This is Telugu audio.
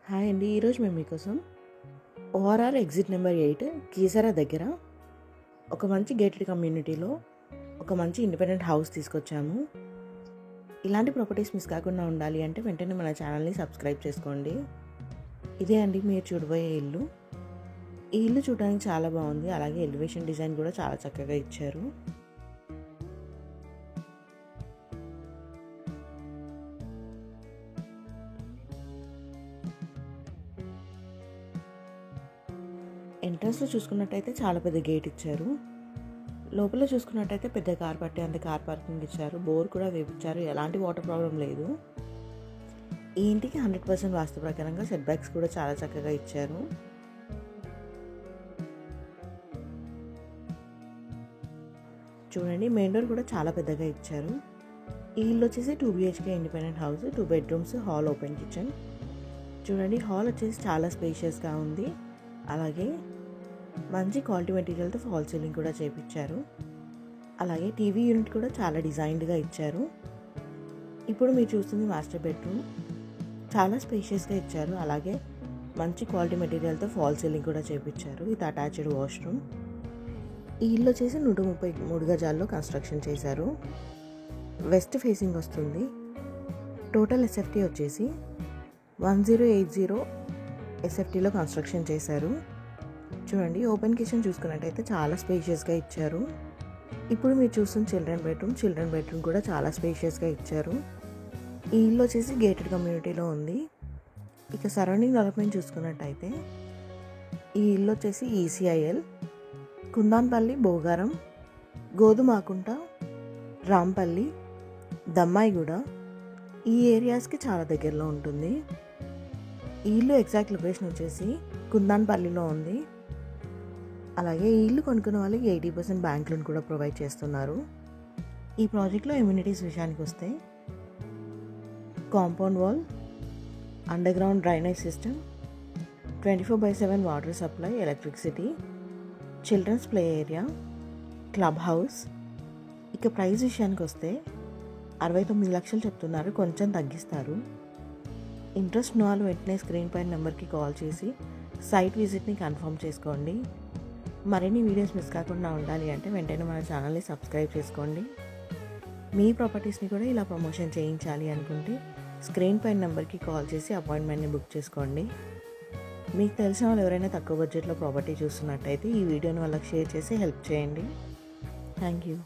హాయ్ అండి. ఈరోజు మేము మీకోసం ఓఆర్ఆర్ ఎగ్జిట్ నెంబర్ 8 కీసరా దగ్గర ఒక మంచి గేటెడ్ కమ్యూనిటీలో ఒక మంచి ఇండిపెండెంట్ హౌస్ తీసుకొచ్చాము. ఇలాంటి ప్రాపర్టీస్ మిస్ కాకుండా ఉండాలి అంటే వెంటనే మన ఛానల్ని సబ్స్క్రైబ్ చేసుకోండి. ఇదే అండి మీరు చూడబోయే ఇల్లు. ఈ ఇల్లు చూడడానికి చాలా బాగుంది. అలాగే ఎలివేషన్ డిజైన్ కూడా చాలా చక్కగా ఇచ్చారు. ఎంట్రన్స్లో చూసుకున్నట్టయితే చాలా పెద్ద గేట్ ఇచ్చారు. లోపల చూసుకున్నట్టయితే పెద్ద కార్ పట్టే అంత కార్ పార్కింగ్ ఇచ్చారు. బోర్ కూడా వేపించారు. ఎలాంటి వాటర్ ప్రాబ్లం లేదు. ఈ ఇంటికి 100% వాస్తు ప్రకారంగా సెట్ బ్యాక్స్ కూడా చాలా చక్కగా ఇచ్చారు. చూడండి, మెయిన్ డోర్ కూడా చాలా పెద్దగా ఇచ్చారు. ఈ ఇల్లు వచ్చేసి 2 BHK independent house, 2 bedrooms, hall, open kitchen. చూడండి, హాల్ వచ్చేసి చాలా స్పేషియస్గా ఉంది. అలాగే మంచి క్వాలిటీ మెటీరియల్తో ఫాల్ సీలింగ్ కూడా చేయించారు. అలాగే టీవీ యూనిట్ కూడా చాలా డిజైన్డ్గా ఇచ్చారు. ఇప్పుడు మీరు చూస్తుంది మాస్టర్ బెడ్రూమ్. చాలా స్పేషియస్గా ఇచ్చారు. అలాగే మంచి క్వాలిటీ మెటీరియల్తో ఫాల్ సీలింగ్ కూడా చేయించారు. ఇది అటాచ్డ్ వాష్రూమ్. ఈ ఇల్లు వచ్చేసి 133 గజాల్లో కన్స్ట్రక్షన్ చేశారు. వెస్ట్ ఫేసింగ్ వస్తుంది. టోటల్ ఎస్ఎఫ్టీ వచ్చేసి 1080 ఎస్ఎఫ్టీలో కన్స్ట్రక్షన్ చేశారు. చూడండి, ఓపెన్ కిచెన్ చూసుకున్నట్టయితే చాలా స్పేషియస్గా ఇచ్చారు. ఇప్పుడు మీరు చూస్తున్న చిల్డ్రన్ బెడ్రూమ్ కూడా చాలా స్పేషియస్గా ఇచ్చారు. ఈ ఇల్లు వచ్చేసి గేటెడ్ కమ్యూనిటీలో ఉంది. ఇక సరౌండింగ్ డెవలప్మెంట్ చూసుకున్నట్టయితే ఈ ఇల్లు వచ్చేసి ఈసీఐఎల్, కుందాన్పల్లి, బోగారం, గోధుమాకుంట, రాంపల్లి, దమ్మాయిగూడ ఈ ఏరియాస్కి చాలా దగ్గరలో ఉంటుంది. ఈ ఇల్లు ఎగ్జాక్ట్ లొకేషన్ వచ్చేసి కుందాన్పల్లిలో ఉంది. అలాగే ఈ ఇల్లు కొనుక్కున్న వాళ్ళకి 80% బ్యాంక్ లోన్ కూడా ప్రొవైడ్ చేస్తున్నారు. ఈ ప్రాజెక్ట్లో ఎమ్యూనిటీస్ విషయానికి వస్తే compound wall, underground drainage system, 24/7 water supply, electricity, children's play area, club house. ఇక ప్రైస్ విషయానికి వస్తే 69 లక్షలు చెప్తున్నారు. కొంచెం తగ్గిస్తారు. ఇంట్రెస్ట్ ఉన్న వాళ్ళు వెంటనే స్క్రీన్ పైన నెంబర్కి కాల్ చేసి సైట్ విజిట్ని కన్ఫర్మ్ చేసుకోండి. మరిన్ని వీడియోస్ మిస్ కాకుండా ఉండాలి అంటే వెంటనే మన ఛానల్ని సబ్స్క్రైబ్ చేసుకోండి. మీ ప్రాపర్టీస్ని కూడా ఇలా ప్రమోషన్ చేయించాలి అనుకుంటే స్క్రీన్ పైన నెంబర్కి కాల్ చేసి అపాయింట్మెంట్ని బుక్ చేసుకోండి. మీకు తెలిసిన వాళ్ళు ఎవరైనా తక్కువ బడ్జెట్లో ప్రాపర్టీ చూస్తున్నట్టయితే ఈ వీడియోని వాళ్ళకి షేర్ చేసి హెల్ప్ చేయండి. Thank you.